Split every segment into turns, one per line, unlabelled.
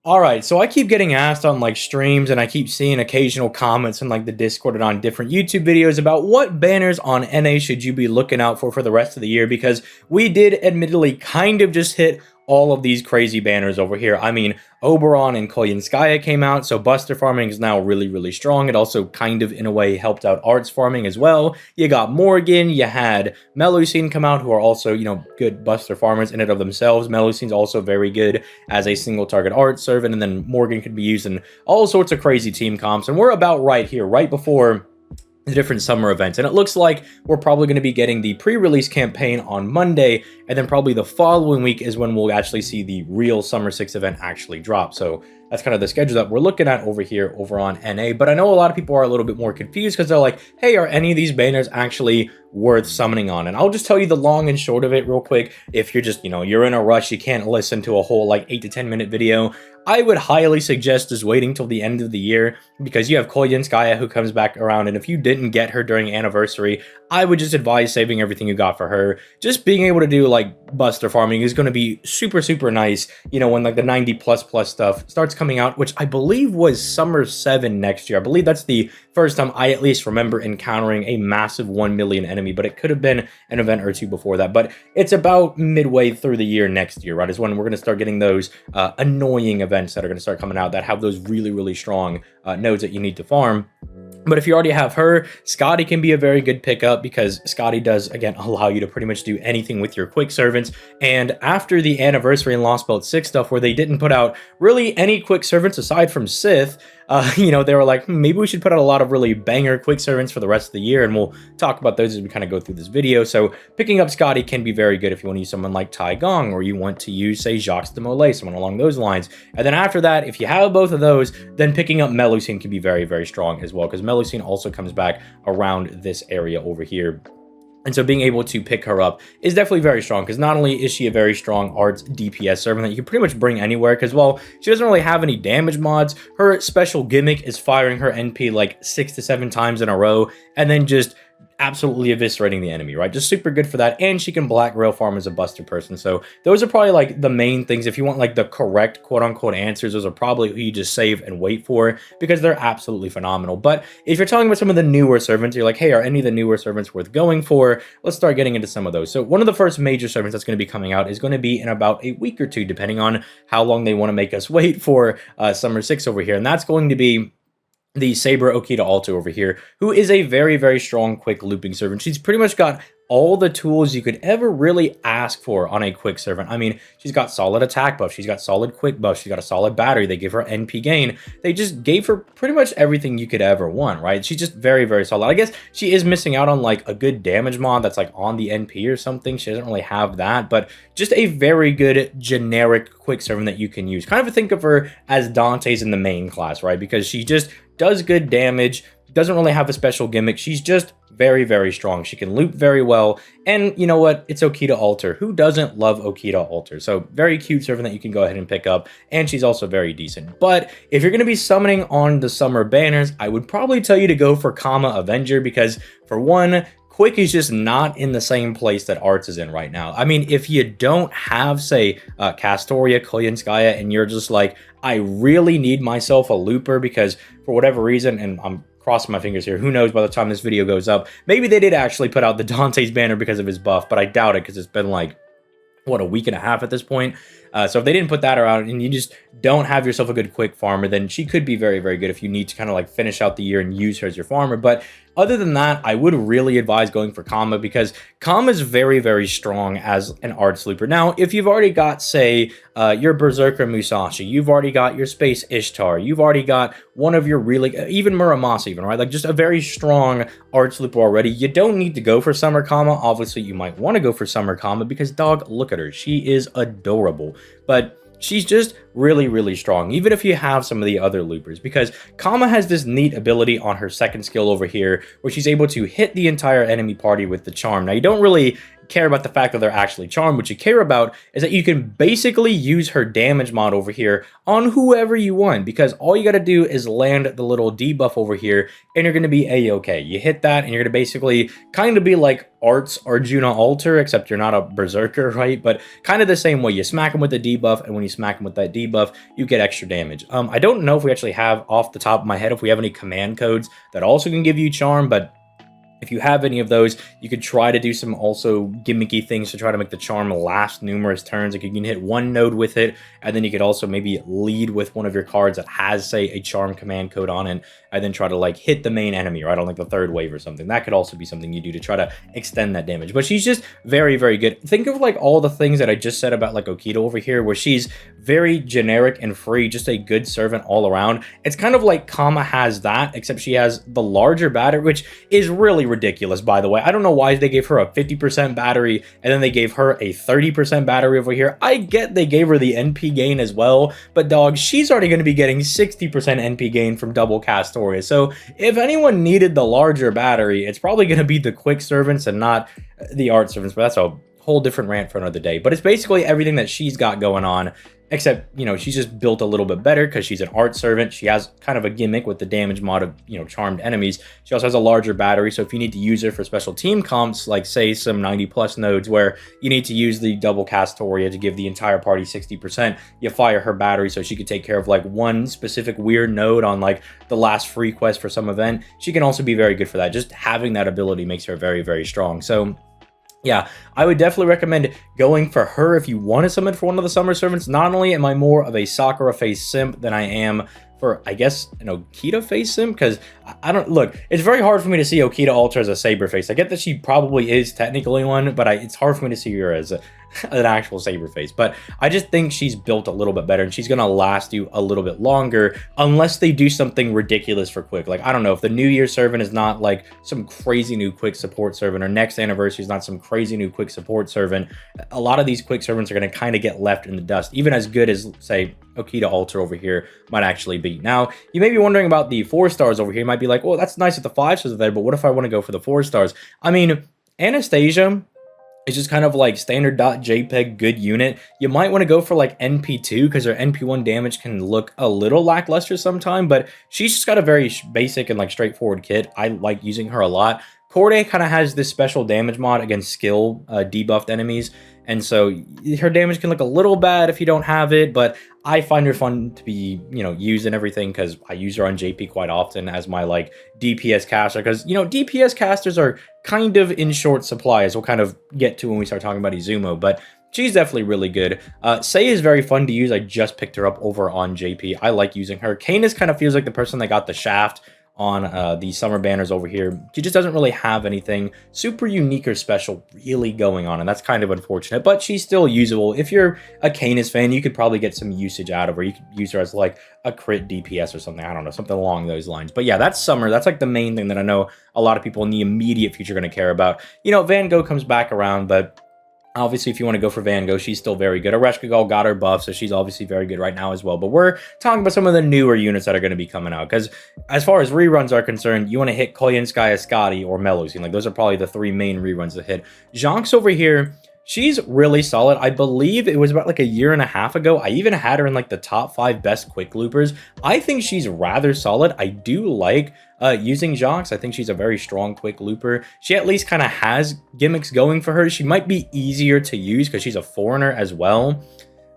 Alright, so I keep getting asked on like streams and I keep seeing occasional comments in like the Discord and on different YouTube videos about what banners on NA should you be looking out for the rest of the year, because we did admittedly kind of just hit all of these crazy banners over here. I mean, Oberon and Koyanskaya came out, so Buster farming is now really strong. It also kind of, in a way, helped out Arts farming as well. You got Morgan, you had Melusine come out, who are also, you know, good Buster farmers in and of themselves. Melusine's also very good as a single target Arts servant, and then Morgan could be used in all sorts of crazy team comps. And we're about right here, right before the different summer events, and it looks like we're probably going to be getting the pre-release campaign on Monday, and then probably the following week is when we'll actually see the real Summer 6 event actually drop. So that's kind of the schedule that we're looking at over here over on NA. But I know a lot of people are a little bit more confused because they're like, hey, are any of these banners actually worth summoning on? And I'll just tell you the long and short of it real quick. If you're just, you know, you're in a rush, you can't listen to a whole like 8 to 10 minute video, I would highly suggest just waiting till the end of the year, because you have Koyanskaya who comes back around, and if you didn't get her during anniversary, I would just advise saving everything you got for her. Just being able to do like Buster farming is going to be super nice, you know, when like the 90++ stuff starts coming out, which I believe was Summer 7 next year. I believe that's the first time I at least remember encountering a massive 1 million enemy, but it could have been an event or two before that. But it's about midway through the year next year, right, is when we're going to start getting those annoying events that are going to start coming out that have those really strong nodes that you need to farm. But if you already have her, Scotty can be a very good pickup, because Scotty does, again, allow you to pretty much do anything with your quick servants. And after the anniversary and Lost Belt 6 stuff, where they didn't put out really any quick servants aside from Sith, you know, they were like, maybe we should put out a lot of really banger quick servants for the rest of the year, and we'll talk about those as we kind of go through this video. So picking up Scotty can be very good if you want to use someone like Taigong, or you want to use, say, Jacques de Molay, someone along those lines. And then after that, if you have both of those, then picking up Melusine can be very strong as well, because Melusine also comes back around this area over here. And so being able to pick her up is definitely very strong, because not only is she a very strong Arts DPS servant that you can pretty much bring anywhere, because, well, she doesn't really have any damage mods. Her special gimmick is firing her NP like 6 to 7 times in a row, and then just absolutely eviscerating the enemy, right? Just super good for that. And she can black rail farm as a Buster person. So those are probably like the main things. If you want like the correct quote-unquote answers, those are probably who you just save and wait for, because they're absolutely phenomenal. But if you're talking about some of the newer servants, you're like, hey, are any of the newer servants worth going for? Let's start getting into some of those. So one of the first major servants that's going to be coming out is going to be in about a week or two, depending on how long they want to make us wait for Summer 6 over here. And that's going to be the Saber Okita Alto over here, who is a very strong quick looping servant. She's pretty much got all the tools you could ever really ask for on a quick servant. I mean, she's got solid attack buff, she's got solid quick buff, she's got a solid battery, they give her NP gain. They just gave her pretty much everything you could ever want, right? She's just very solid. I guess she is missing out on like a good damage mod that's like on the NP or something. She doesn't really have that, but just a very good generic quick servant that you can use. Kind of think of her as Dante's in the main class, right? Because she just does good damage, doesn't really have a special gimmick. She's just very strong. She can loop very well. And you know what? It's Okita Alter. Who doesn't love Okita Alter? So very cute servant that you can go ahead and pick up. And she's also very decent. But if you're going to be summoning on the summer banners, I would probably tell you to go for Kama Avenger, because for one, Quick is just not in the same place that Arts is in right now. I mean, if you don't have, say, Castoria, Koyanskaya, and you're just like, I really need myself a looper because for whatever reason, and I'm crossing my fingers here, who knows by the time this video goes up, maybe they did actually put out the Dante's banner because of his buff, but I doubt it, because it's been like, what, a week and a half at this point. So if they didn't put that around and you just don't have yourself a good quick farmer, then she could be very good if you need to kind of like finish out the year and use her as your farmer. But other than that, I would really advise going for Kama, because Kama is very strong as an Arts looper. Now, if you've already got, say, your Berserker Musashi, you've already got your Space Ishtar, you've already got one of your really, even Muramasa even, right? Like just a very strong Arts looper already. You don't need to go for Summer Kama. Obviously, you might want to go for Summer Kama because, dog, look at her. She is adorable. But she's just really strong, even if you have some of the other loopers, because Kama has this neat ability on her second skill over here where she's able to hit the entire enemy party with the charm. Now, you don't really care about the fact that they're actually charmed. What you care about is that you can basically use her damage mod over here on whoever you want, because all you got to do is land the little debuff over here and you're going to be a-okay. You hit that and you're going to basically kind of be like Art's Arjuna Alter, except you're not a berserker, right? But kind of the same way. You smack him with the debuff, and when you smack him with that debuff, you get extra damage. I don't know if we actually have, off the top of my head, if we have any command codes that also can give you charm, but if you have any of those, you could try to do some also gimmicky things to try to make the charm last numerous turns. Like you can hit one node with it, and then you could also maybe lead with one of your cards that has, say, a charm command code on it, and then try to like hit the main enemy, right, on like the third wave or something. That could also be something you do to try to extend that damage. But she's just very, very good. Think of like all the things that I just said about like Okita over here, where she's very generic and free, just a good servant all around. It's kind of like Kama has that, except she has the larger battery, which is really ridiculous, by the way. I don't know why they gave her a 50% battery and then they gave her a 30% battery over here. I get they gave her the NP gain as well, but dog, she's already going to be getting 60% NP gain from double Castoria. So if anyone needed the larger battery, it's probably going to be the quick servants and not the art servants, but that's a whole different rant for another day. But it's basically everything that she's got going on, except, you know, she's just built a little bit better because she's an art servant. She has kind of a gimmick with the damage mod of, you know, charmed enemies. She also has a larger battery, so if you need to use her for special team comps, like say some 90+ nodes where you need to use the double Castoria to give the entire party 60%, you fire her battery so she could take care of like one specific weird node on like the last free quest for some event. She can also be very good for that. Just having that ability makes her very, very strong. So yeah, I would definitely recommend going for her if you want to summon for one of the summer servants. Not only am I more of a Sakura face simp than I am for, I guess, an Okita face simp, because I don't, look, it's very hard for me to see Okita alter as a saber face. I get that she probably is technically one, but it's hard for me to see her as an actual saber face. But I just think she's built a little bit better, and she's going to last you a little bit longer unless they do something ridiculous for quick. Like, I don't know, if the New Year servant is not like some crazy new quick support servant, or next anniversary is not some crazy new quick support servant, a lot of these quick servants are going to kind of get left in the dust, even as good as, say, Okita Alter over here might actually be. Now, you may be wondering about the 4 stars over here. You might be like, well, that's nice that the 5 stars are there, but what if I want to go for the 4 stars? I mean, Anastasia is just kind of like standard .jpeg good unit. You might want to go for like NP2 because her NP1 damage can look a little lackluster sometime, but she's just got a very basic and like straightforward kit. I like using her a lot. Corday kind of has this special damage mod against skill debuffed enemies, and so her damage can look a little bad if you don't have it, but I find her fun to be, you know, used and everything because I use her on JP quite often as my like DPS caster, because, you know, DPS casters are kind of in short supply, as we'll kind of get to when we start talking about Izumo, but she's definitely really good. Sei is very fun to use. I just picked her up over on JP. I like using her. Canis kind of feels like the person that got the shaft on the summer banners over here. She just doesn't really have anything super unique or special really going on, and that's kind of unfortunate, but she's still usable. If you're a Canis fan, you could probably get some usage out of her. You could use her as like a crit DPS or something. I don't know, something along those lines. But yeah, that's summer. That's like the main thing that I know a lot of people in the immediate future are going to care about. You know, Van Gogh comes back around, but obviously, if you want to go for Van Gogh, she's still very good. Ereshkigal got her buff, so she's obviously very good right now as well. But we're talking about some of the newer units that are going to be coming out, because as far as reruns are concerned, you want to hit Koyenskaya Skadi or Melusine. Like, those are probably the 3 main reruns to hit. Jonks over here, she's really solid. I believe it was about like a year and a half ago, I even had her in like the top 5 best quick loopers. I think she's rather solid. I do like using Jonks. I think she's a very strong quick looper. She at least kind of has gimmicks going for her. She might be easier to use because she's a foreigner as well.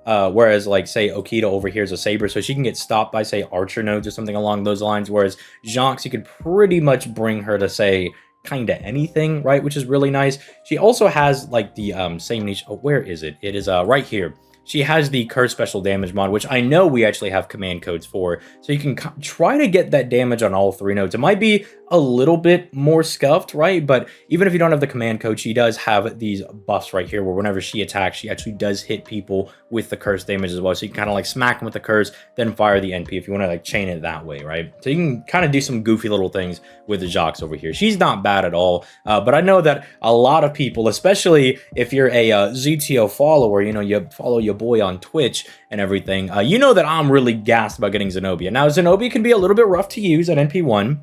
Whereas, like, say, Okita over here is a saber, so she can get stopped by, say, archer nodes or something along those lines. Whereas Jonks, you could pretty much bring her to, say, kind of anything, right? Which is really nice. She also has, like, the same niche. Oh, where is it? It is right here. She has the curse special damage mod, which I know we actually have command codes for, so you can try to get that damage on all 3 nodes. It might be a little bit more scuffed, right? But even if you don't have the command code, she does have these buffs right here where whenever she attacks, she actually does hit people with the curse damage as well. So you can kind of like smack them with the curse, then fire the NP if you want to like chain it that way, right? So you can kind of do some goofy little things with the Jocks over here. She's not bad at all, but I know that a lot of people, especially if you're a ZTO follower, you know, you follow your boy on Twitch and everything, you know that I'm really gassed about getting Zenobia. Now, Zenobia can be a little bit rough to use at NP1.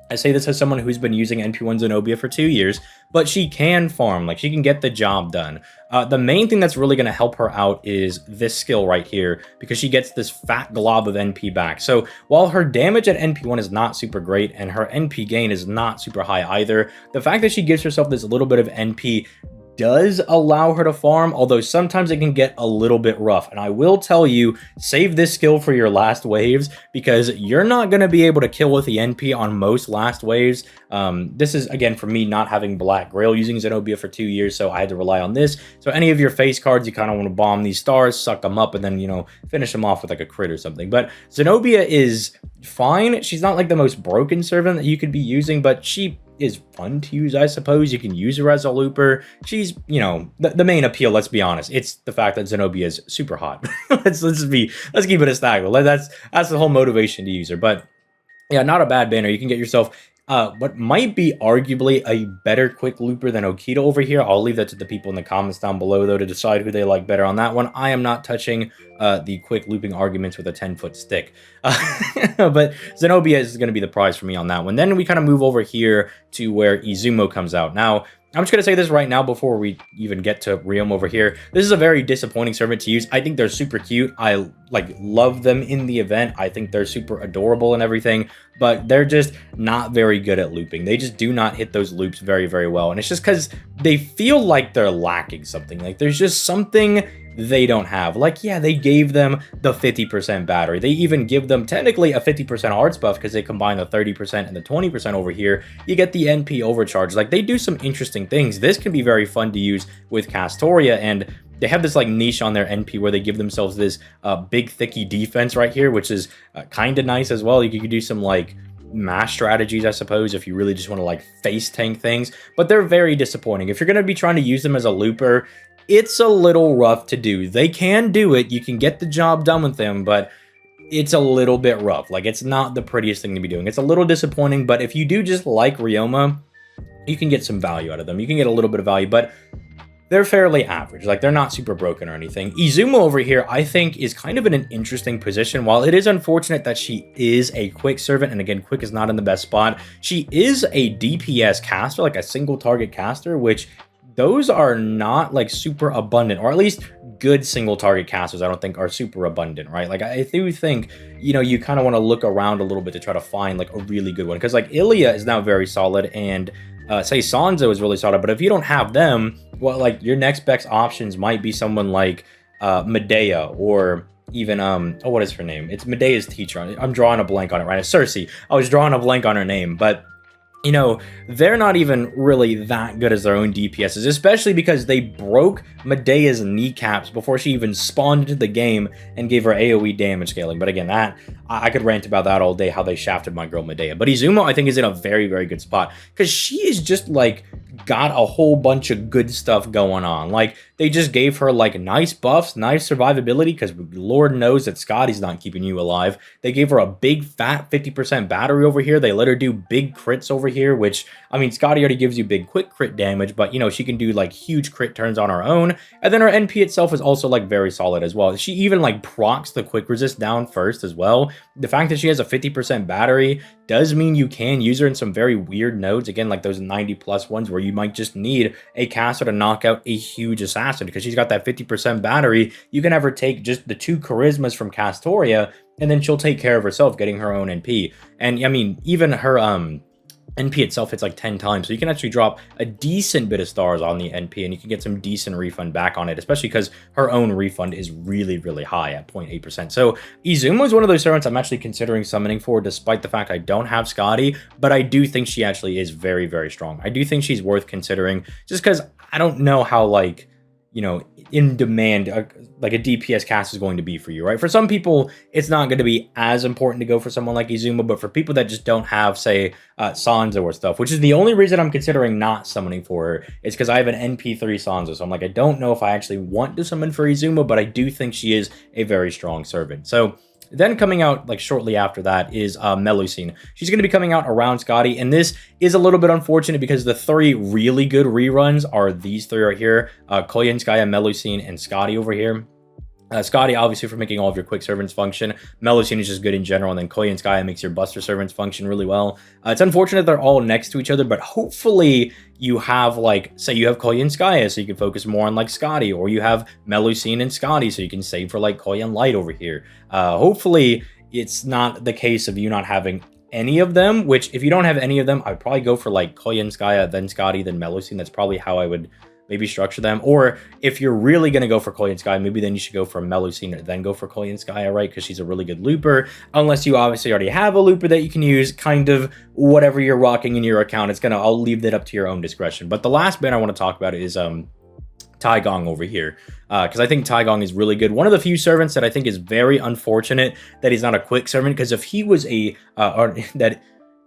I say this as someone who's been using NP1 Zenobia for 2 years, but she can farm, like she can get the job done. The main thing that's really going to help her out is this skill right here, because she gets this fat glob of NP back. So while her damage at NP1 is not super great and her NP gain is not super high either, the fact that she gives herself this little bit of NP does allow her to farm, although sometimes it can get a little bit rough. And I will tell you, save this skill for your last waves, because you're not going to be able to kill with the NP on most last waves. This is, again, for me not having Black Grail using Zenobia for 2 years, so I had to rely on this. So any of your face cards, you kind of want to bomb these stars, suck them up, and then, you know, finish them off with like a crit or something. But Zenobia is fine. She's not like the most broken servant that you could be using, but she is fun to use, I suppose. You can use her as a looper. She's, you know, the main appeal, let's be honest, it's the fact that Zenobia is super hot. let's keep it a stack. That's the whole motivation to use her. But yeah, not a bad banner. You can get yourself what might be arguably a better quick looper than Okita over here. I'll leave that to the people in the comments down below, though, to decide who they like better on that one. I am not touching the quick looping arguments with a 10-foot stick. But Zenobia is going to be the prize for me on that one. Then we kind of move over here to where Izumo comes out. Now, I'm just going to say this right now before we even get to Ryouma over here. This is a very disappointing servant to use. I think they're super cute. I love them in the event. I think they're super adorable and everything, but they're just not very good at looping. They just do not hit those loops very, very well. And it's just because they feel like they're lacking something. Like there's just something they don't have. Like, yeah, they gave them the 50% battery. They even give them technically a 50% arts buff because they combine the 30% and the 20% over here. You get the NP overcharge. Like, they do some interesting things. This can be very fun to use with Castoria, and they have this like niche on their NP where they give themselves this big thicky defense right here, which is kind of nice as well. You could do some like mash strategies, I suppose, if you really just want to like face tank things, but they're very disappointing. If you're going to be trying to use them as a looper, it's a little rough to do. They can do it. You can get the job done with them, but it's a little bit rough. Like, it's not the prettiest thing to be doing. It's a little disappointing, but if you do just like Ryouma, you can get some value out of them. You can get a little bit of value, but they're fairly average. Like, they're not super broken or anything. Izumo over here, I think, is kind of in an interesting position. While it is unfortunate that she is a quick servant, and again, quick is not in the best spot, she is a DPS caster, like a single target caster, which those are not like super abundant, or at least good single target casters I don't think are super abundant, right? Like, I do think, you know, you kind of want to look around a little bit to try to find like a really good one, because like Ilia is now very solid, and say Sanzo is really solid, but if you don't have them, well, like your next best options might be someone like Medea, or even oh, what is her name? It's Medea's teacher. I'm drawing a blank on it right now. Cersei. I was drawing a blank on her name, but you know, they're not even really that good as their own DPSs, especially because they broke Medea's kneecaps before she even spawned into the game and gave her AoE damage scaling. But again, that I could rant about that all day, how they shafted my girl Medea. But Izumo, I think, is in a very, very good spot, because she is just like got a whole bunch of good stuff going on. Like, they just gave her like nice buffs, nice survivability, because Lord knows that Scotty's not keeping you alive. They gave her a big fat 50% battery over here. They let her do big crits over here, which, I mean, Scotty already gives you big quick crit damage, but you know, she can do like huge crit turns on her own. And then her NP itself is also like very solid as well. She even like procs the quick resist down first as well. The fact that she has a 50% battery does mean you can use her in some very weird nodes, again, like those 90+ ones where you might just need a caster to knock out a huge assassin, because she's got that 50% battery. You can have her take just the 2 charismas from Castoria, and then she'll take care of herself, getting her own NP. And I mean, even her NP itself hits like 10 times, so you can actually drop a decent bit of stars on the NP, and you can get some decent refund back on it, especially because her own refund is really, really high at 0.8%. So Izumo is one of those servants I'm actually considering summoning for, despite the fact I don't have Scotty, but I do think she actually is very, very strong. I do think she's worth considering, just because I don't know how, like, you know, in demand like a DPS cast is going to be for you, right? For some people, it's not going to be as important to go for someone like Izumo, but for people that just don't have, say, Sanzo or stuff, which is the only reason I'm considering not summoning for her, is because I have an NP3 Sanzo. So I'm like, I don't know if I actually want to summon for Izumo, but I do think she is a very strong servant. So then coming out like shortly after that is Melusine. She's going to be coming out around Scotty, and this is a little bit unfortunate because the 3 really good reruns are these 3 right here, Koyenskaya, Melusine, and Scotty over here. Scotty, obviously, for making all of your quick servants function. Melusine is just good in general, and then Koya and Skya makes your buster servants function really well. It's unfortunate they're all next to each other, but hopefully you have, like, say you have Koya and Skya, so you can focus more on, like, Scotty, or you have Melusine and Scotty, so you can save for, like, Koya and Light over here. Hopefully it's not the case of you not having any of them, which if you don't have any of them, I'd probably go for, like, Koya and Skya, then Scotty, then Melusine. That's probably how I would maybe structure them. Or if you're really going to go for Koya and Skya, maybe then you should go for Melusine, then go for Koya and Skya, right? Because she's a really good looper. Unless you obviously already have a looper that you can use, kind of whatever you're rocking in your account. I'll leave that up to your own discretion. But the last banner I want to talk about is Taigong over here, because I think Taigong is really good. One of the few servants that I think is very unfortunate that he's not a quick servant, because if he was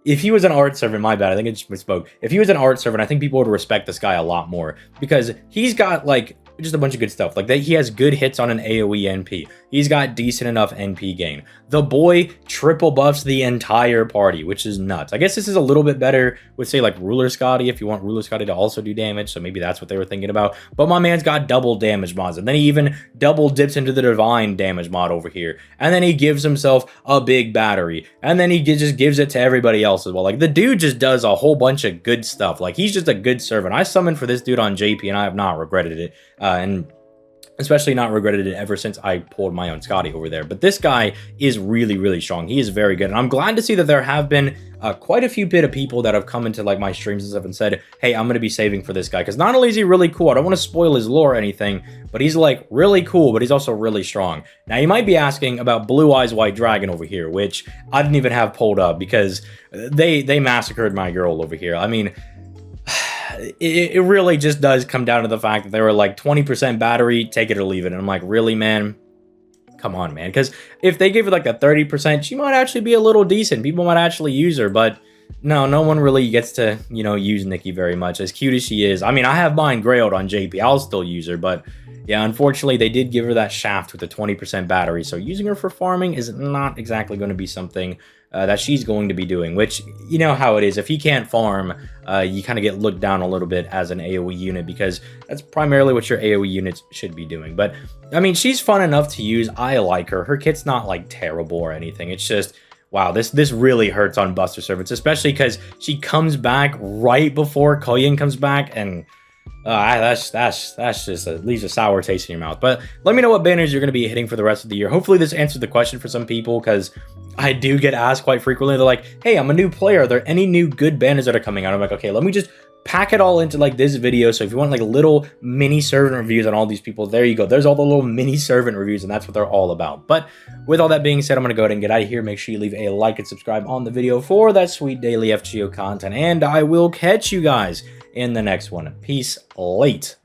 if he was an art servant, my bad, I think I just misspoke. If he was an art servant, I think people would respect this guy a lot more, because he's got, like, just a bunch of good stuff. Like, that he has good hits on an AoE NP. He's got decent enough NP gain. The boy triple buffs the entire party, which is nuts. I guess this is a little bit better with, say, like, Ruler Scotty, if you want Ruler Scotty to also do damage, so maybe that's what they were thinking about. But my man's got double damage mods, and then he even double dips into the divine damage mod over here. And then he gives himself a big battery, and then he just gives it to everybody else as well. Like, the dude just does a whole bunch of good stuff. Like, he's just a good servant. I summoned for this dude on JP, and I have not regretted it. And especially not regretted it ever since I pulled my own Scotty over there. But this guy is really, really strong. He is very good. And I'm glad to see that there have been quite a few bit of people that have come into, like, my streams and stuff and said, hey, I'm going to be saving for this guy. Because not only is he really cool, I don't want to spoil his lore or anything, but he's, like, really cool, but he's also really strong. Now, you might be asking about Blue Eyes White Dragon over here, which I didn't even have pulled up because they massacred my girl over here. I mean, it really just does come down to the fact that they were like 20% battery, take it or leave it. And I'm like, really, man? Come on, man. Because if they give it like a 30%, she might actually be a little decent. People might actually use her, but no one really gets to, you know, use Nikki very much. As cute as she is. I mean, I have mine grailed on JP. I'll still use her, but yeah, unfortunately, they did give her that shaft with the 20% battery. So using her for farming is not exactly going to be something that she's going to be doing, which, you know how it is. If he can't farm, you kind of get looked down a little bit as an AoE unit, because that's primarily what your AoE units should be doing. But, I mean, she's fun enough to use. I like her. Her kit's not, like, terrible or anything. It's just, wow, this really hurts on Buster Servants, especially because she comes back right before Koyin comes back, and that's just leaves a sour taste in your mouth. But let me know what banners you're going to be hitting for the rest of the year. Hopefully this answered the question for some people, because I do get asked quite frequently. They're like, hey, I'm a new player. Are there any new good banners that are coming out? I'm like, okay, let me just pack it all into, like, this video. So if you want, like, little mini servant reviews on all these people, there you go. There's all the little mini servant reviews, and that's what they're all about. But with all that being said, I'm going to go ahead and get out of here. Make sure you leave a like and subscribe on the video for that sweet daily FGO content, and I will catch you guys in the next one. Peace late.